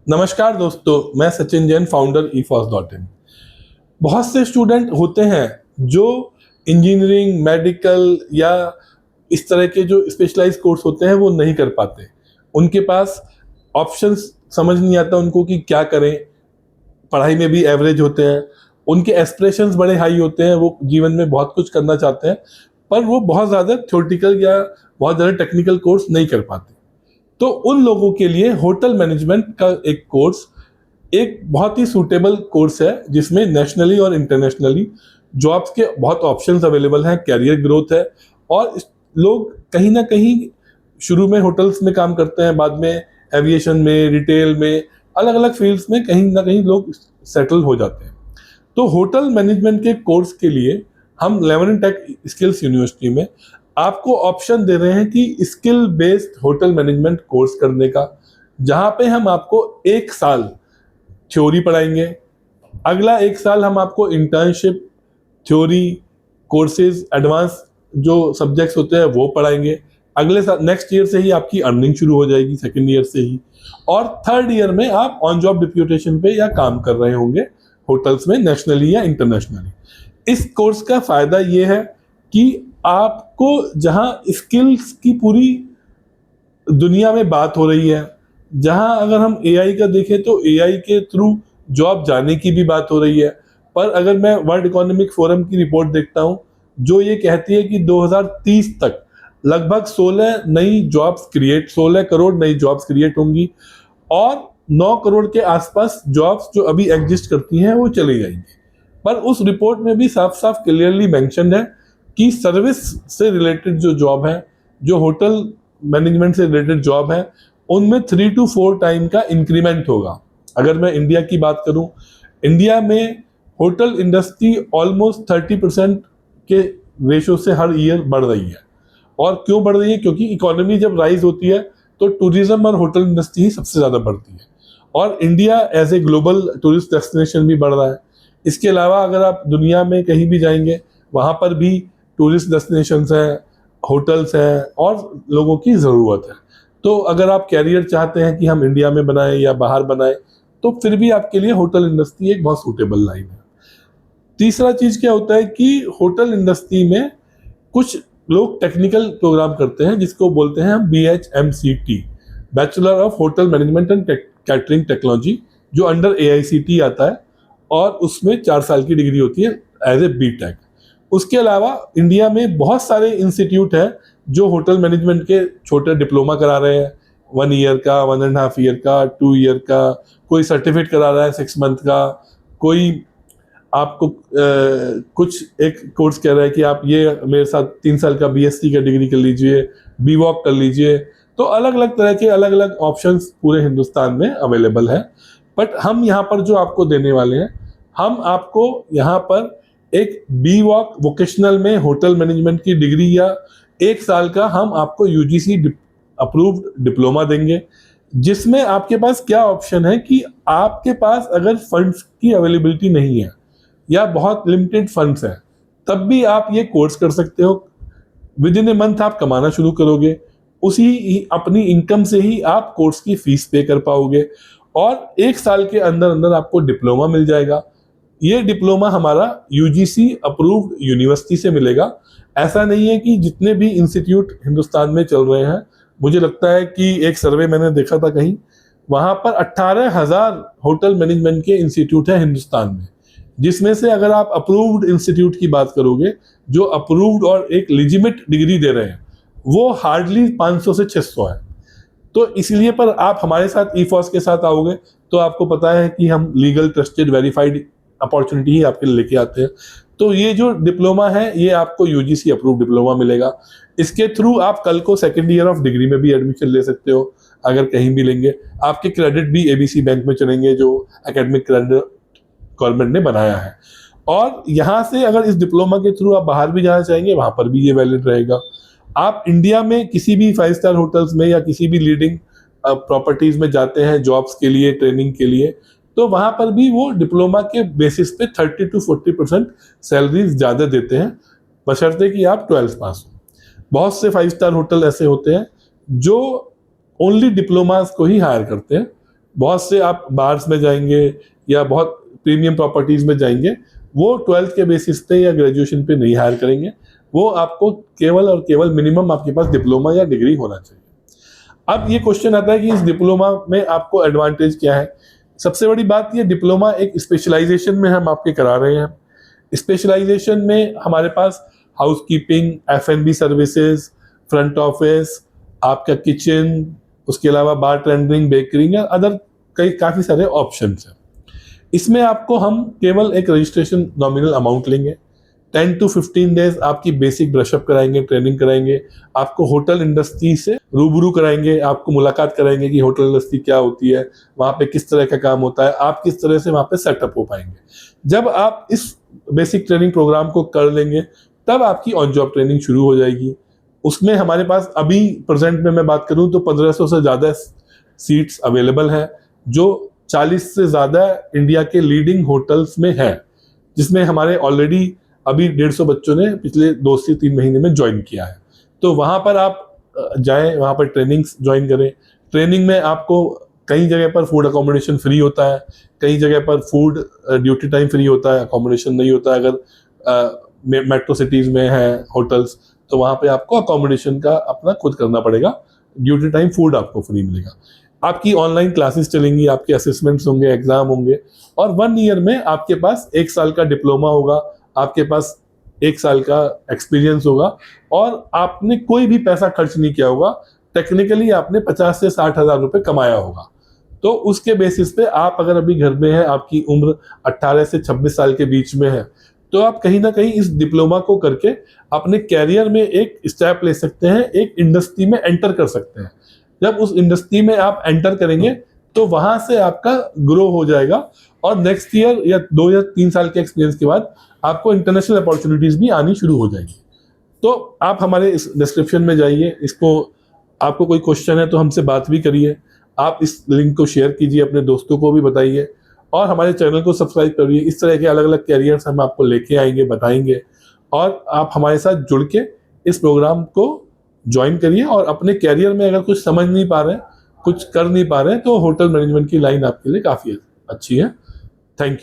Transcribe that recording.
नमस्कार दोस्तों, मैं सचिन जैन, फाउंडर EFOS.in। बहुत से स्टूडेंट होते हैं जो इंजीनियरिंग, मेडिकल या इस तरह के जो स्पेशलाइज्ड कोर्स होते हैं वो नहीं कर पाते। उनके पास ऑप्शंस समझ नहीं आता उनको कि क्या करें। पढ़ाई में भी एवरेज होते हैं, उनके एस्पिरेशंस बड़े हाई होते हैं, वो जीवन में बहुत कुछ करना चाहते हैं, पर वो बहुत ज़्यादा थ्योरेटिकल या बहुत ज़्यादा टेक्निकल कोर्स नहीं कर पाते। तो उन लोगों के लिए होटल मैनेजमेंट का एक कोर्स एक बहुत ही सूटेबल कोर्स है, जिसमें नेशनली और इंटरनेशनली जॉब्स के बहुत ऑप्शंस अवेलेबल हैं, कैरियर ग्रोथ है। और लोग कहीं ना कहीं शुरू में होटल्स में काम करते हैं, बाद में एविएशन में, रिटेल में, अलग अलग फील्ड्स में कहीं ना कहीं लोग सेटल हो जाते हैं। तो होटल मैनेजमेंट के कोर्स के लिए हम लेवन टेक स्किल्स यूनिवर्सिटी में आपको ऑप्शन दे रहे हैं कि skill based hotel management course करने का, जहां पे हम आपको एक साल थ्योरी पढ़ाएंगे, अगला एक साल हम आपको इंटर्नशिप, थ्योरी, कोर्सेज, एडवांस जो सब्जेक्ट्स होते हैं वो पढ़ाएंगे। अगले साल नेक्स्ट ईयर से ही आपकी अर्निंग शुरू हो जाएगी, सेकेंड ईयर से ही। और थर्ड ईयर में आप ऑन जॉब डिप्यूटेशन पे या काम कर रहे होंगे होटल्स में, नेशनली या इंटरनेशनली। इस कोर्स का फायदा ये है कि आपको जहां स्किल्स की पूरी दुनिया में बात हो रही है, जहां अगर हम एआई का देखें तो एआई के थ्रू जॉब जाने की भी बात हो रही है। पर अगर मैं वर्ल्ड इकोनॉमिक फोरम की रिपोर्ट देखता हूं, जो ये कहती है कि 2030 तक लगभग 16 करोड़ नई जॉब्स क्रिएट होंगी और 9 करोड़ के आसपास जॉब्स जो अभी एग्जिस्ट करती हैं वो चली जाएंगी। पर उस रिपोर्ट में भी साफ साफ क्लियरली मेंशन है कि सर्विस से रिलेटेड जो जॉब है, जो होटल मैनेजमेंट से रिलेटेड जॉब है, उनमें 3 to 4 टाइम का इंक्रीमेंट होगा। अगर मैं इंडिया की बात करूं, इंडिया में होटल इंडस्ट्री ऑलमोस्ट 30% के रेशो से हर ईयर बढ़ रही है। और क्यों बढ़ रही है? क्योंकि इकोनॉमी जब राइज होती है तो टूरिज्म और होटल इंडस्ट्री ही सबसे ज़्यादा बढ़ती है, और India as a global tourist destination भी बढ़ रहा है। इसके अलावा अगर आप दुनिया में कहीं भी जाएंगे, वहाँ पर भी टूरिस्ट डेस्टिनेशंस हैं, होटल्स हैं और लोगों की ज़रूरत है। तो अगर आप कैरियर चाहते हैं कि हम इंडिया में बनाएं या बाहर बनाएं, तो फिर भी आपके लिए होटल इंडस्ट्री एक बहुत सूटेबल लाइन है। तीसरा चीज़ क्या होता है कि होटल इंडस्ट्री में कुछ लोग टेक्निकल प्रोग्राम करते हैं, जिसको बोलते हैं हम BHMCT, bachelor of hotel management and catering technology, जो अंडर AICT आता है और उसमें 4 साल की डिग्री होती है एज ए BTech। उसके अलावा इंडिया में बहुत सारे इंस्टीट्यूट हैं जो होटल मैनेजमेंट के छोटे डिप्लोमा करा रहे हैं, 1 ईयर का, 1.5 ईयर का, 2 ईयर का, कोई सर्टिफिकेट करा रहा है 6 मंथ का, कोई आपको कुछ एक कोर्स कह रहा है कि आप ये मेरे साथ 3 साल का BSc का डिग्री कर लीजिए, BVOC कर लीजिए। तो अलग अलग तरह के अलग अलग ऑप्शंस पूरे हिंदुस्तान में अवेलेबल है। बट हम यहाँ पर जो आपको देने वाले हैं, हम आपको यहाँ पर एक BVOC वोकेशनल में होटल मैनेजमेंट की डिग्री या 1 साल का हम आपको UGC अप्रूव्ड डिप्लोमा देंगे, जिसमें आपके पास क्या ऑप्शन है कि आपके पास अगर फंड्स की अवेलेबिलिटी नहीं है या बहुत लिमिटेड फंड्स हैं, तब भी आप ये कोर्स कर सकते हो। विद इन ए मंथ आप कमाना शुरू करोगे, उसी अपनी इनकम से ही आप कोर्स की फीस पे कर पाओगे और 1 साल के अंदर अंदर आपको डिप्लोमा मिल जाएगा। ये डिप्लोमा हमारा UGC अप्रूव्ड यूनिवर्सिटी से मिलेगा। ऐसा नहीं है कि जितने भी इंस्टीट्यूट हिंदुस्तान में चल रहे हैं, मुझे लगता है कि एक सर्वे मैंने देखा था कहीं, वहां पर 18,000 होटल मैनेजमेंट के इंस्टीट्यूट हैं हिंदुस्तान में, जिसमें से अगर आप अप्रूव्ड इंस्टीट्यूट की बात करोगे, जो अप्रूव्ड और एक लेजिटिमेट डिग्री दे रहे हैं, वो हार्डली 500 से 600 है। तो इसलिए पर आप हमारे साथ EFOS के साथ आओगे तो आपको पता है कि हम लीगल, ट्रस्टेड, वेरीफाइड अपॉर्चुनिटी ही आपके लिए लेके आते हैं। तो ये जो डिप्लोमा है, ये आपको UGC अप्रूव्ड डिप्लोमा मिलेगा। इसके थ्रू आप कल को सेकेंड ईयर ऑफ डिग्री में भी एडमिशन ले सकते हो, अगर कहीं भी लेंगे। आपके क्रेडिट भी ABC बैंक में चलेंगे, जो एकेडमिक क्रेडिट गवर्नमेंट ने बनाया है। और यहाँ से अगर इस डिप्लोमा के थ्रू आप बाहर भी जाना चाहेंगे, वहां पर भी ये वैलिड रहेगा। आप इंडिया में किसी भी 5 स्टार होटल्स में या किसी भी लीडिंग प्रॉपर्टीज में जाते हैं जॉब्स के लिए, ट्रेनिंग के लिए, तो वहां पर भी वो डिप्लोमा के बेसिस पे 30 to 40% सैलरीज ज्यादा देते हैं, बशर्ते कि आप 12th पास हो। बहुत से 5 स्टार होटल ऐसे होते हैं जो ओनली डिप्लोमास को ही हायर करते हैं, बहुत से आप बार्स में जाएंगे या बहुत प्रीमियम प्रॉपर्टीज में जाएंगे, वो 12th के बेसिस पे या ग्रेजुएशन पे नहीं हायर करेंगे। वो आपको केवल और केवल मिनिमम आपके पास डिप्लोमा या डिग्री होना चाहिए। अब ये क्वेश्चन आता है कि इस डिप्लोमा में आपको एडवांटेज क्या है। सबसे बड़ी बात ये, डिप्लोमा एक स्पेशलाइजेशन में हम आपके करा रहे हैं। स्पेशलाइजेशन में हमारे पास housekeeping, F&B services, front office, आपका किचन, उसके अलावा बार टेंडरिंग, बेकरिंग या अदर काफ़ी सारे ऑप्शंस हैं। इसमें आपको हम केवल एक रजिस्ट्रेशन नॉमिनल अमाउंट लेंगे, 10 to 15 डेज आपकी बेसिक ब्रशअप कराएंगे, ट्रेनिंग कराएंगे, आपको होटल इंडस्ट्री से रूबरू कराएंगे, आपको मुलाकात कराएंगे कि होटल इंडस्ट्री क्या होती है, वहाँ पे किस तरह का काम होता है, आप किस तरह से वहाँ पे सेटअप हो पाएंगे। जब आप इस बेसिक ट्रेनिंग प्रोग्राम को कर लेंगे तब आपकी ऑन जॉब ट्रेनिंग शुरू हो जाएगी। उसमें हमारे पास अभी प्रेजेंट में मैं बात करूं तो 1500 से ज़्यादा सीट्स अवेलेबल हैं, जो 40 से ज़्यादा इंडिया के लीडिंग होटल्स में है, जिसमें हमारे ऑलरेडी अभी 150 बच्चों ने पिछले 2 से 3 महीने में ज्वाइन किया है। तो वहाँ पर आप जाएं, वहाँ पर ट्रेनिंग्स ज्वाइन करें। ट्रेनिंग में आपको कई जगह पर फूड अकोमोडेशन फ्री होता है, कई जगह पर फूड ड्यूटी टाइम फ्री होता है, अकोमोडेशन नहीं होता है। अगर मेट्रो सिटीज़ में है होटल्स तो वहाँ पे आपको अकोमोडेशन का अपना खुद करना पड़ेगा, ड्यूटी टाइम फूड आपको फ्री मिलेगा। आपकी ऑनलाइन क्लासेस चलेंगी, आपके असेसमेंट्स होंगे, एग्जाम होंगे, और 1 ईयर में आपके पास 1 साल का डिप्लोमा होगा, आपके पास 1 साल का एक्सपीरियंस होगा, और आपने कोई भी पैसा खर्च नहीं किया होगा। टेक्निकली आपने 50 से 60 हज़ार रुपये कमाया होगा। तो उसके बेसिस पे आप अगर अभी घर में है, आपकी उम्र 18 से 26 साल के बीच में है, तो आप कहीं ना कहीं इस डिप्लोमा को करके अपने कैरियर में एक स्टेप ले सकते हैं, एक इंडस्ट्री में एंटर कर सकते हैं। जब उस इंडस्ट्री में आप एंटर करेंगे तो वहां से आपका ग्रो हो जाएगा, और नेक्स्ट ईयर या 2 या 3 साल के एक्सपीरियंस के बाद आपको इंटरनेशनल अपॉर्चुनिटीज भी आनी शुरू हो जाएगी। तो आप हमारे इस डिस्क्रिप्शन में जाइए, इसको आपको कोई क्वेश्चन है तो हमसे बात भी करिए, आप इस लिंक को शेयर कीजिए, अपने दोस्तों को भी बताइए, और हमारे चैनल को सब्सक्राइब करिए। इस तरह के अलग अलग कैरियर्स हम आपको लेके आएंगे, बताएंगे, और आप हमारे साथ जुड़ के इस प्रोग्राम को ज्वाइन करिए। और अपने कैरियर में अगर कुछ समझ नहीं पा रहे हैं, कुछ कर नहीं पा रहे हैं, तो होटल मैनेजमेंट की लाइन आपके लिए काफ़ी अच्छी है। Thank you.